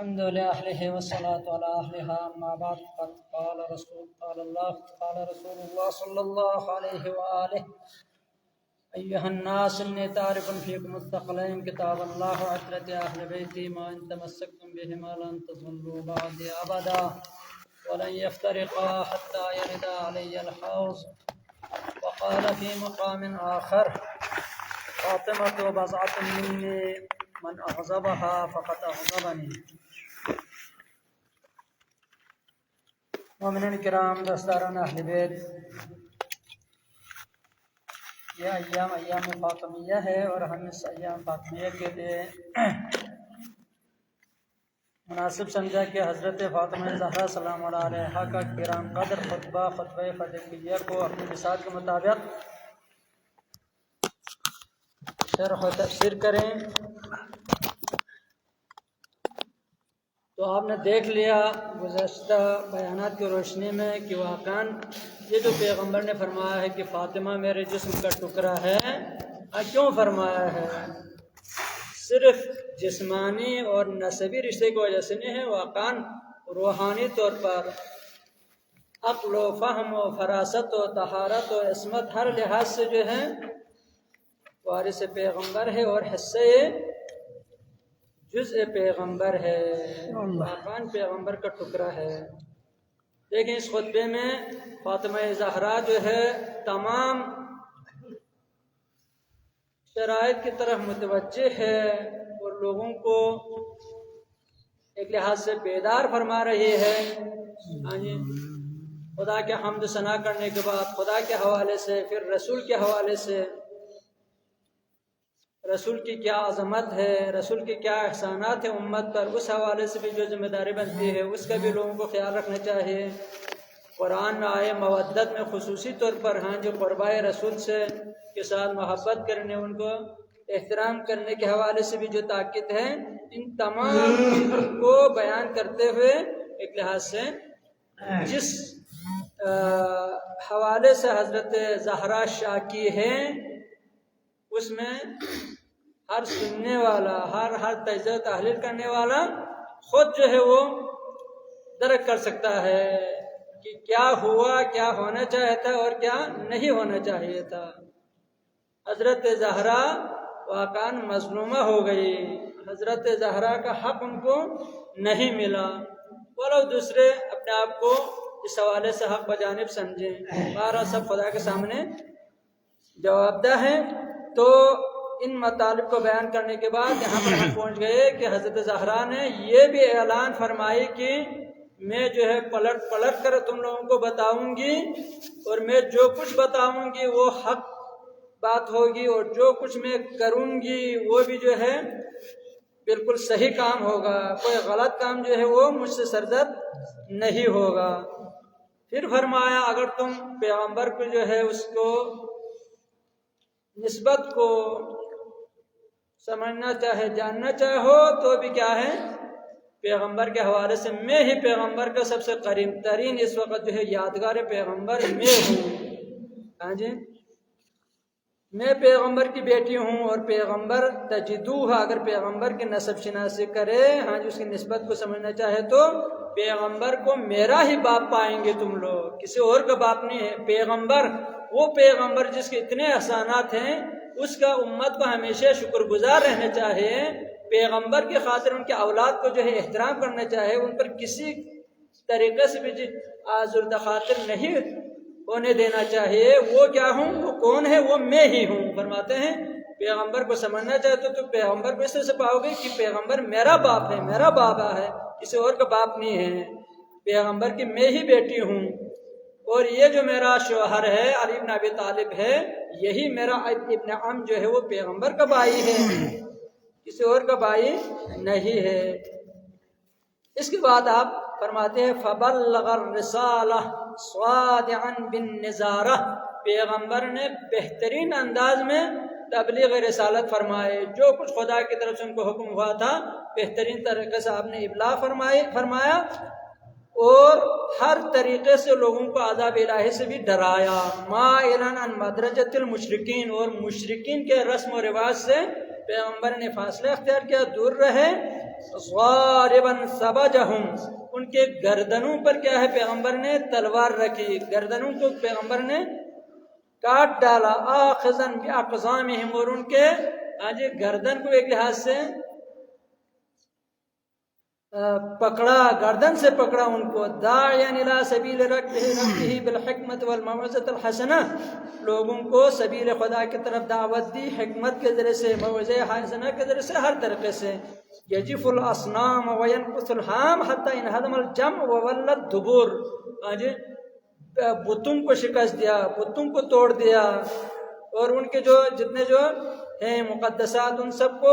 الحمد لله والصلاة على أهلها أما بعد قال رسول الله صلى الله عليه وآله أيها الناس إني تعرف فيكم الثقلين كتاب الله وعترة أهل بيتي ما إن تمسكتم بهما لن تضلوا بعدي أبدا ولن يفترقا حتى يرد علي الحوض. وقال في مقام آخر فاطمة بضعة مني من أغضبها فقد أغضبني. مومنین کرام، دستاران اہل بیت، یہ ایام فاطمیہ ہے اور ہم اس ایام فاطمیہ کے لیے مناسب سمجھا کہ حضرت فاطمہ زہرا سلام اللہ علیہا کا کرام قدر خطبہ فدیہ کو اپنی مثال کے مطابق شرح و تفسیر کریں. تو آپ نے دیکھ لیا گزشتہ بیانات کی روشنی میں کہ واقعاً یہ جو پیغمبر نے فرمایا ہے کہ فاطمہ میرے جسم کا ٹکڑا ہے، کیوں فرمایا ہے؟ صرف جسمانی اور نسبی رشتے کی وجہ سے نہیں ہے، واقعاً روحانی طور پر عقل و فہم و فراست و طہارت و عصمت ہر لحاظ سے جو ہے وارث پیغمبر ہے اور حصے جزء پیغمبر ہے، واقعاً پیغمبر کا ٹکڑا ہے. لیکن اس خطبے میں فاطمہ زہرا جو ہے تمام شرائط کی طرف متوجہ ہے اور لوگوں کو ایک لحاظ سے بیدار فرما رہی ہے. خدا کے حمد ثنا کرنے کے بعد خدا کے حوالے سے، پھر رسول کے حوالے سے، رسول کی کیا عظمت ہے، رسول کے کیا احسانات ہیں امت پر، اس حوالے سے بھی جو ذمہ داری بنتی ہے اس کا بھی لوگوں کو خیال رکھنا چاہیے. قرآن میں آئے مودت میں خصوصی طور پر جو قربائے رسول سے کے ساتھ محبت کرنے، ان کو احترام کرنے کے حوالے سے بھی جو تاکید ہے، ان تمام کو بیان کرتے ہوئے ایک لحاظ سے جس حوالے سے حضرت زہرا شاکی ہے اس میں ہر سننے والا، ہر تجزیہ تحلیل کرنے والا خود جو ہے وہ درک کر سکتا ہے کہ کیا ہوا، کیا ہونا چاہیے تھا اور کیا نہیں ہونا چاہیے تھا. حضرت زہرا واقعاً مظلومہ ہو گئی، حضرت زہرا کا حق ان کو نہیں ملا، اور دوسرے اپنے آپ کو اس حوالے سے حق بجانب سمجھیں. بارہ سب خدا کے سامنے جواب دہ ہے. تو ان مطالب کو بیان کرنے کے بعد یہاں پر ہم پہنچ گئے کہ حضرت زہرا نے یہ بھی اعلان فرمائی کہ میں جو ہے پلٹ کر تم لوگوں کو بتاؤں گی، اور میں جو کچھ بتاؤں گی وہ حق بات ہوگی، اور جو کچھ میں کروں گی وہ بھی جو ہے بالکل صحیح کام ہوگا، کوئی غلط کام جو ہے وہ مجھ سے سرزد نہیں ہوگا. پھر فرمایا اگر تم پیغمبر کو جو ہے اس کو نسبت کو سمجھنا چاہے، جاننا چاہو تو بھی کیا ہے، پیغمبر کے حوالے سے میں ہی پیغمبر کا سب سے قریب ترین اس وقت جو ہے یادگار پیغمبر میں ہوں. میں پیغمبر کی بیٹی ہوں، اور پیغمبر تجدوہ اگر پیغمبر کی نسب شناسی کرے، اس کی نسبت کو سمجھنا چاہے تو پیغمبر کو میرا ہی باپ پائیں گے تم لوگ، کسی اور کا باپ نہیں ہے. پیغمبر، وہ پیغمبر جس کے اتنے احسانات ہیں، اس کا امت کو ہمیشہ شکر گزار رہنا چاہیے. پیغمبر کی خاطر ان کے اولاد کو جو ہے احترام کرنا چاہے، ان پر کسی طریقے سے بھی آزردہ خاطر نہیں ہونے دینا چاہیے. وہ کیا ہوں، وہ کون ہے، وہ میں ہی ہوں. فرماتے ہیں پیغمبر کو سمجھنا چاہتے تو پیغمبر کو اس طرح سے پاؤ گے کہ پیغمبر میرا باپ ہے، میرا بابا ہے، کسی اور کا باپ نہیں ہے. پیغمبر کی میں ہی بیٹی ہوں، اور یہ جو میرا شوہر ہے علی بن ابی طالب ہے، یہی میرا ابن عم جو ہے وہ پیغمبر کا بھائی ہے، کسی اور کا بھائی نہیں ہے. اس کے بعد آپ فرماتے ہیں فَبَلَّغَ الرِّسَالَةَ صَادِعًا بِالنِّزَارَةِ، پیغمبر نے بہترین انداز میں تبلیغ رسالت فرمائے. جو کچھ خدا کی طرف سے ان کو حکم ہوا تھا بہترین طریقے سے آپ نے ابلاغ فرمایا، اور ہر طریقے سے لوگوں کو عذاب الہی سے بھی ڈرایا. مائلاً عن مدرجۃ المشرکین، اور مشرکین کے رسم و رواج سے پیغمبر نے فاصلہ اختیار کیا، دور رہے. ضاربا سبجہم، ان کے گردنوں پر کیا ہے پیغمبر نے تلوار رکھی، گردنوں کو پیغمبر نے کاٹ ڈالا، آخذن باقزامہم، اور ان کے گردن کو ایک لحاظ سے پکڑا، گردن سے پکڑا ان کو، داعیا الی سبیل ربہ بالحکمت والموعظۃ الحسنہ، لوگوں کو سبیل خدا کی طرف دعوت دی حکمت کے ذریعے سے، موعظہ حسنہ کے ذریعے سے، ہر طریقے سے۔ یجف الاصنام وینقص الحام حتی انہدم الجمع وولى الدبور، بتوں کو شکست دیا، بتوں کو توڑ دیا، اور ان کے جو جتنے جو ہیں مقدسات ان سب کو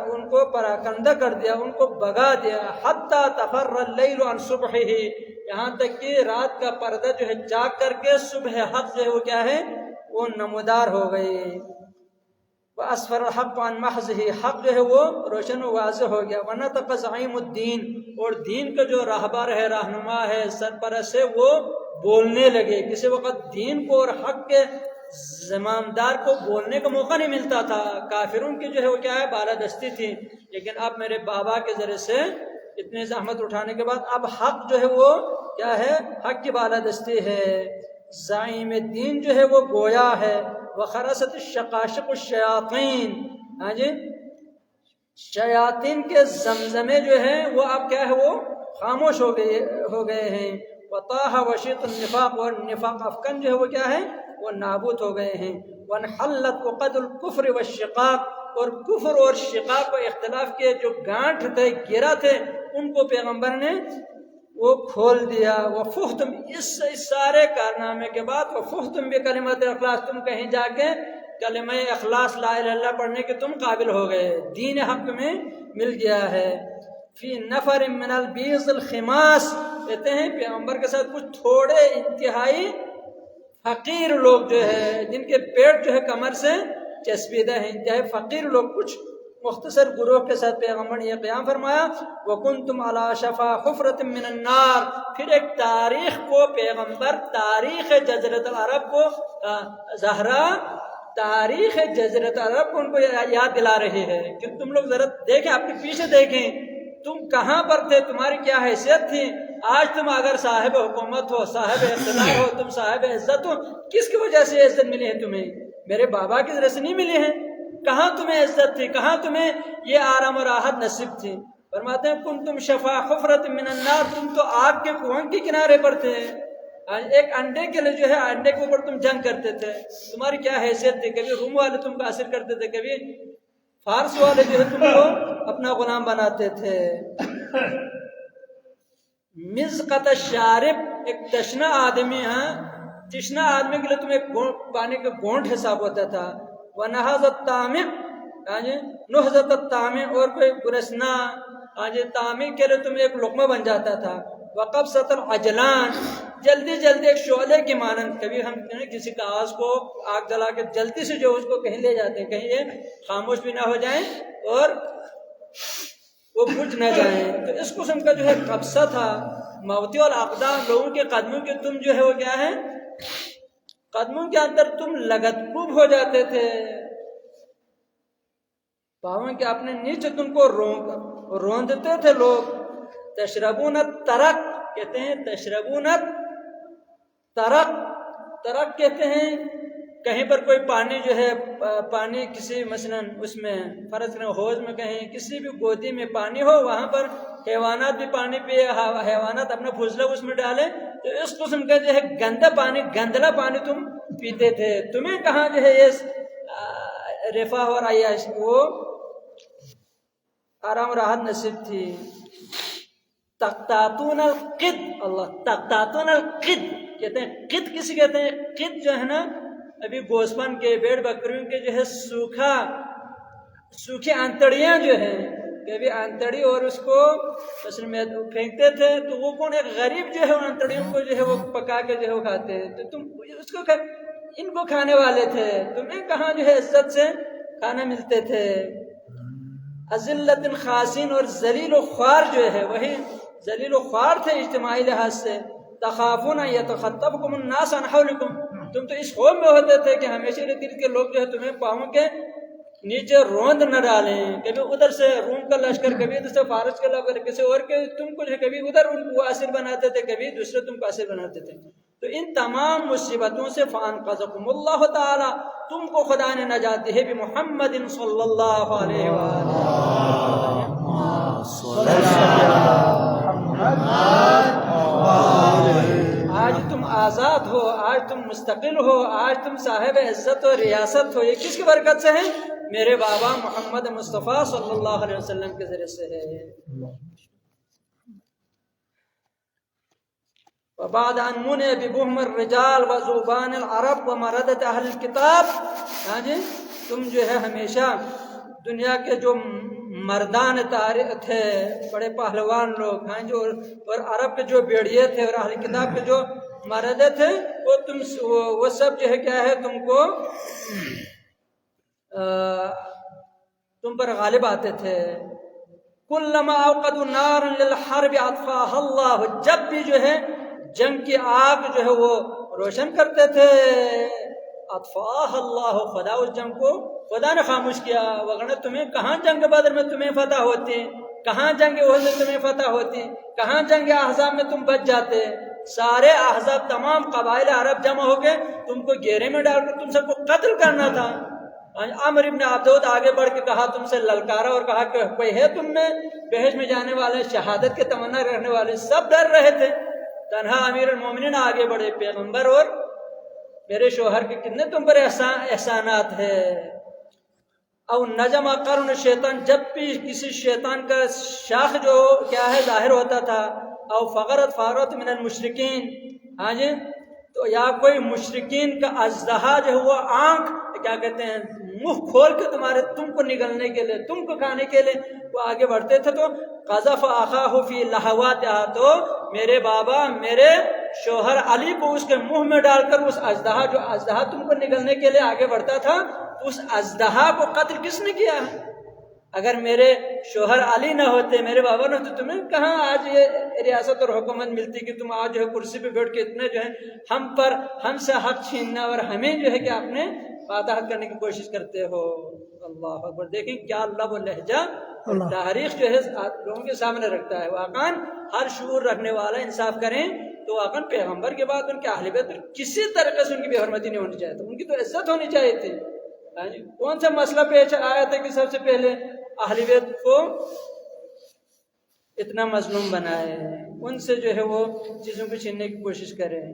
ان کو پراکندہ کر دیا، ان کو بگا دیا، حتی تفر اللیل عن صبحہ، یہاں تک کہ رات کا پردہ جو ہے چاک کر کے صبح حق جو ہے وہ کیا ہے وہ نمودار ہو گئی، وَأَسْفَرَ الْحَقُّ عَنْ مَحْضِهِ، حق جو ہے وہ روشن و واضح ہو گیا، وَنَطَقَ زَعِيمُ الدِّينِ، اور دین کا جو راہبر ہے، رہنما ہے، سرپرست ہے، وہ بولنے لگے۔ کسی وقت دین کو اور حق کے زمامدار کو بولنے کا موقع نہیں ملتا تھا، کافروں کی جو ہے وہ کیا ہے بالادستی تھی، لیکن اب میرے بابا کے ذریعے سے اتنے زحمت اٹھانے کے بعد اب حق جو ہے وہ کیا ہے حق کی بالادستی ہے، زعیم الدین جو ہے وہ گویا ہے، وخرست الشقاشق الشیاطین، شیاطین کے زمزمے جو ہیں وہ اب کیا ہے وہ خاموش ہو گئے ہیں، وطاح وشیط النفاق، اور نفاق افکن جو ہے وہ کیا ہے وہ نابود ہو گئے ہیں، وانحلت عقد الکفر والشقاق، اور کفر اور شقاق و اختلاف کے جو گانٹھ تھے، گرا تھے، ان کو پیغمبر نے وہ کھول دیا، وفحتم، اس سارے کارنامے کے بعد وفحتم بکلمۃ الاخلاص، تم کہیں جا کے کلمہ اخلاص لا الہ الا اللہ پڑھنے کے تم قابل ہو گئے، دین حق میں مل گیا ہے۔ فی نفر من البیض الخماس، کہتے ہیں پیغمبر کے ساتھ کچھ تھوڑے انتہائی فقیر لوگ جو ہے جن کے پیٹ جو ہے کمر سے چسپیدہ ہیں، انتہائی فقیر لوگ، کچھ مختصر گروہ کے ساتھ پیغمبر نے یہ قیام فرمایا، وَكُنْتُمْ عَلَى شَفَا حُفْرَةٍ مِّنَ النَّارِ، پھر ایک تاریخ کو پیغمبر تاریخ جزیرۃ العرب کو زہرا تاریخ جزیرۃ العرب کو ان کو یاد دلا رہی ہے کہ تم لوگ ذرا دیکھیں، اپنے پیچھے دیکھیں، تم کہاں پر تھے، تمہاری کیا حیثیت تھی، آج تم اگر صاحب حکومت ہو، صاحب اقتدار ہو، تم صاحب عزت ہو، کس کی وجہ سے عزت ملی ہے تمہیں؟ میرے بابا کی ذریعے سے نہیں ملی ہے، کہاں تمہیں عزت تھی، کہاں تمہیں یہ آرام و راحت نصیب تھی؟ فرماتے ہیں کنتم شفا حفرۃ من النار، تم تو آگ کے کنویں کے کنارے پر تھے، ایک انڈے کے لیے جو ہے انڈے کے اوپر تم جنگ کرتے تھے، تمہاری کیا حیثیت تھی؟ کبھی روم والے تم کو اسیر کرتے تھے، کبھی فارس والے جو ہے تم کو اپنا غلام بناتے تھے۔ مزقۃ الشارب، ایک تشنا آدمی ہے، تشنا آدمی کے لیے تم ایک پانی کا گھونٹ حساب ہوتا تھا، ونہض الطامع، نہضت الطامع، اور کوئی گرسنا طامع کے لیے تم ایک لقمہ بن جاتا تھا، وقبضۃ العجلان، جلدی جلدی ایک شعلے کی مانند، کبھی ہم کسی کاغذ کو آگ جلا کے جلدی سے جو اس کو کہیں لے جاتے ہیں، کہیں یہ خاموش بھی نہ ہو جائیں اور وہ بجھ نہ جائیں، تو اس قسم کا جو ہے قبضہ تھا۔ موتی والاقدام، لوگوں کے قدموں کے تم جو ہے وہ کیا ہے قدموں کے اندر تم لگت کوب ہو جاتے تھے، پاؤں کے اپنے نیچے تم کو روندتے تھے لوگ۔ تشربون الترق، کہتے ہیں تشربون الترق، ترق کہتے ہیں کہیں پر کوئی پانی جو ہے پانی کسی مثلا اس میں فرض کریں حوض میں کہیں کسی بھی گودی میں پانی ہو، وہاں پر حیوانات بھی پانی پیے، حیوانات اپنا فضلہ اس میں ڈالے، تو اس قسم کا جو ہے گندا پانی، گندلا پانی تم پیتے تھے، تمہیں کہاں جو ہے یہ رفاہ اور عیاش وہ آرام راحت نصیب تھی۔ تقطاتون القد، اللہ تقطاتون القد کہتے ہیں، قد کسی کہتے ہیں؟ قد جو ہے نا ابھی گوسفند کے بھیڑ بکریوں کے جو ہے سوکھی انتڑیاں جو ہیں، کبھی انتڑی اور اس کو میں پھینکتے تھے تو وہ کون ایک غریب جو ہے ان انتڑیوں کو جو ہے وہ پکا کے جو ہے وہ کھاتے ہیں، تو تم اس کو ان کو کھانے والے تھے، تمہیں کہاں جو ہے عزت سے کھانا ملتے تھے۔ اذلت خاصین، اور ذلیل و خوار جو ہے وہی ذلیل و خوار تھے اجتماعی لحاظ سے۔ تخافون یتخطفکم الناس عن حولکم، تم تو اس خوف میں ہوتے تھے کہ ہمیشہ ارد گرد کے لوگ جو ہے تمہیں پاؤں کے نیچے روند نہ ڈالیں، کبھی ادھر سے روم کا لشکر، کبھی ادھر سے فارس کا لشکر، کسی اور کے تم کو کبھی ادھر ان کو اسیر بناتے تھے، کبھی دوسرے تم کو اسیر بناتے تھے. تو ان تمام مصیبتوں سے فانقذکم اللہ تعالی، تم کو خدا نے نجات دی ہے بمحمد صلی اللہ علیہ وآلہ. آج تم آزاد ہو، آج تم مستقل ہو، آج تم صاحب عزت و ریاست ہو. یہ کس کی برکت سے ہے؟ میرے بابا محمد مصطفیٰ صلی اللہ علیہ وسلم کے ذریعے سے ہے. وبعد ان منع ببهم الرجال وذوبان العرب ومردت اہل الکتاب. ہاں جی، تم جو ہے ہمیشہ دنیا کے جو مردان تھے، بڑے پہلوان لوگ، ہاں جو اور عرب کے جو بیڑیے تھے اور اہل کتاب کے جو مردے تھے، وہ سب جو ہے کیا ہے تم پر غالب آتے تھے. کلما اوقدوا نارا للحرب اطفاها اللہ، جب بھی جو ہے جنگ کی آگ جو ہے وہ روشن کرتے تھے، اطفاها اللہ، خدا اس جنگ کو خدا نے خاموش کیا. وگرنہ تمہیں کہاں جنگ بدر میں تمہیں فتح ہوتی، کہاں جنگ احد میں تمہیں فتح ہوتی، کہاں جنگ احزاب میں تم بچ جاتے. سارے احزاب، تمام قبائل عرب جمع ہو کے تم کو گھیرے میں ڈال کر تم سب کو قتل کرنا تھا. عمر ابن عبدود آگے بڑھ کے کہا، تم سے للکارا اور کہا کہ کوئی ہے تم میں بہشت میں جانے والے، شہادت کے تمنا رہنے والے؟ سب ڈر رہے تھے. تنہا امیر المومنین آگے بڑھے، پیغمبر اور میرے شوہر کے کتنے تم پر احسانات ہے. او نجم قرن شیطان، جب بھی کسی شیطان کا شاخ جو کیا ہے ظاہر ہوتا تھا، او فغرت فارت من المشرکین، ہاں جی، تو یا کوئی مشرکین کا اژدہا جو ہے وہ آنکھ کیا کہتے ہیں منہ کھول کے تم کو نگلنے کے لیے، تم کو کھانے کے لیے وہ آگے بڑھتے تھے، تو قذف اخاہ فی لہواتہا، تو میرے بابا میرے شوہر علی کو اس کے منہ میں ڈال کر اس اژدہا، جو اژدہا تم کو نگلنے کے لیے آگے بڑھتا تھا، اس اژدہا کو قتل کس نے کیا؟ اگر میرے شوہر علی نہ ہوتے، میرے بابا نہ ہوتے، تمہیں کہاں آج یہ ریاست اور حکومت ملتی کہ تم آج جو ہے کرسی پہ بیٹھ کے اتنے جو ہے ہم سے حق چھیننا اور ہمیں جو ہے کہ اپنے فاتحت کرنے کی کوشش کرتے ہو. اللہ اکبر. دیکھیں کیا لب و لہجہ تاریخ جو ہے لوگوں کے سامنے رکھتا ہے. واقعاً ہر شعور رکھنے والا انصاف کریں تو واقعاً پیغمبر کے بعد ان کے اہل بیت کسی طریقے سے ان کی بے حرمتی نہیں ہونی چاہیے، ان کی تو عزت ہونی چاہیے تھی. کون سا مسئلہ پیش آیا تھا کہ سب سے پہلے اہل بیت کو اتنا مظلوم بنائے، ان سے جو ہے وہ چیزوں کو چھیننے کی کوشش کریں.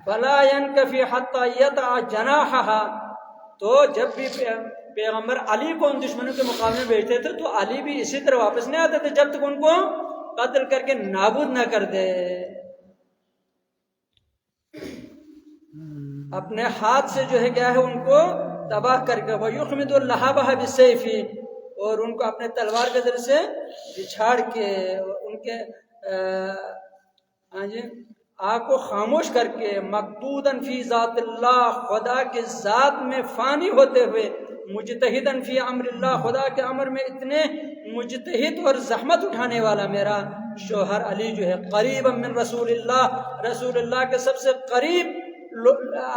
فلا ينكفي حتى يطع جناحها، تو جب بھی پیغمبر علی کو ان دشمنوں کے مقابلے میں بھیجتے تھے تو علی بھی اسی طرح واپس نہیں آتے تھے جب تک ان کو قتل کر کے نابود نہ کر دے. اپنے ہاتھ سے جو ہے کیا ہے ان کو تباہ کر کے، وَيُخْمِدُ اللَّهَبَهَ بِالسَّيْفِ، اور ان کو اپنے تلوار کے ذریعے سے بچھاڑ کے ان کے آگ کو خاموش کر کے، مقبوداً فی ذات اللہ، خدا کے ذات میں فانی ہوتے ہوئے، مجتہداً فی امر اللہ، خدا کے امر میں اتنے مجتہد اور زحمت اٹھانے والا میرا شوہر علی جو ہے، قریبا من رسول اللہ، رسول اللہ کے سب سے قریب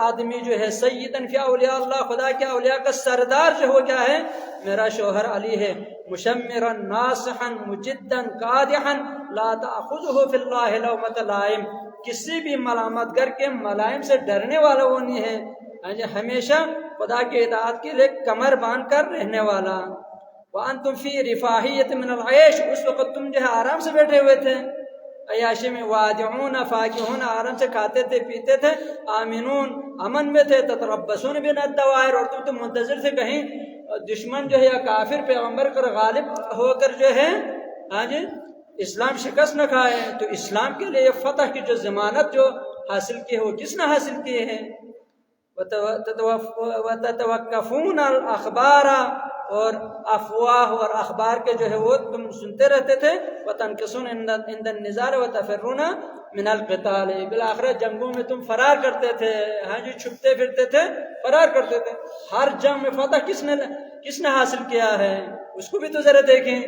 آدمی جو ہے، سیداً فی اولیاء اللہ، خدا کے اولیاء کا سردار جو ہے وہ کیا ہے؟ میرا شوہر علی ہے. مشمرا ناصحا مجدا قادحا لا تأخذه فی اللہ لومۃ لائم، کسی بھی ملامت گر کے ملائم سے ڈرنے والا وہ نہیں ہے، ہمیشہ خدا کی اطاعت کے لیے کمر باندھ کر رہنے والا. وانتم فی رفاہیت من العیش، اس وقت تم جو ہے آرام سے بیٹھے ہوئے تھے، عیاشی میں، وادعون فاکہون، آرام سے کھاتے تھے پیتے تھے، آمنون، امن میں تھے، تتربصون بنا الدوائر، اور تم تو منتظر تھے کہیں دشمن جو ہے یا کافر پیغمبر پر غالب ہو کر جو ہے اسلام شکست نہ کھائے. تو اسلام کے لیے فتح کی جو ضمانت جو حاصل کی ہے وہ کس نے حاصل کی ہے؟ وَتَتَوَقَّفُونَ الْأَخْبَارَ، اور افواہ اور اخبار کے جو ہے وہ تم سنتے رہتے تھے. وَتَنْكِسُونَ عِنْدَ النِّزَارِ وَتَفِرُّونَ مِنَ الْقِتَالِ، بالآخرہ جنگوں میں تم فرار کرتے تھے، چھپتے پھرتے تھے، فرار کرتے تھے. ہر جنگ میں فتح کس نے حاصل کیا ہے اس کو بھی تو ذرا دیکھیں.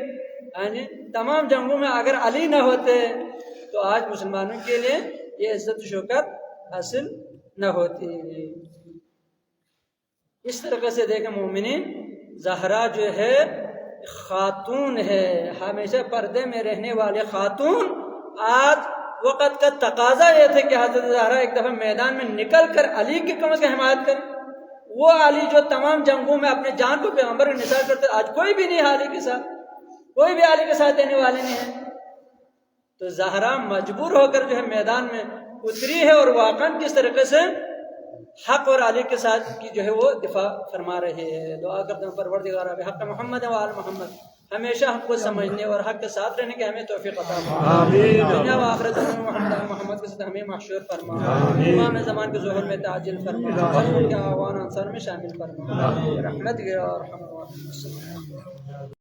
تمام جنگوں میں اگر علی نہ ہوتے تو آج مسلمانوں کے لیے یہ عزت و شوکت حاصل نہ ہوتی. اس طریقے سے دیکھیں مومنین زہرا جو ہے خاتون ہے، ہمیشہ پردے میں رہنے والے خاتون، آج وقت کا تقاضا یہ تھا کہ حضرت زہرا ایک دفعہ میدان میں نکل کر علی کی کم از کم حمایت کریں۔ وہ علی جو تمام جنگوں میں اپنے جان کو پیغمبر کا نثار کرتے، آج کوئی بھی نہیں علی کے ساتھ، کوئی بھی علی کے ساتھ دینے والے نہیں ہیں۔ تو زہرا مجبور ہو کر جو ہے میدان میں اتری ہے، اور واقعاً کس طریقے سے حق اور علی کے ساتھ کی جو ہے وہ دفاع فرما رہے ہیں۔ دعا کرتے ہیں پروردگار بحق محمد و آل محمد ہمیشہ حق کو سمجھنے اور حق کے ساتھ رہنے کے ہمیں توفیق عطا فرما، دنیا و آخرت میں محمد کے ساتھ ہمیں محشور فرما، امام زمان کے ظہور میں تعجل فرما، ان کے آوان انصار میں شامل فرما، رحمت یا ارحم الراحمین۔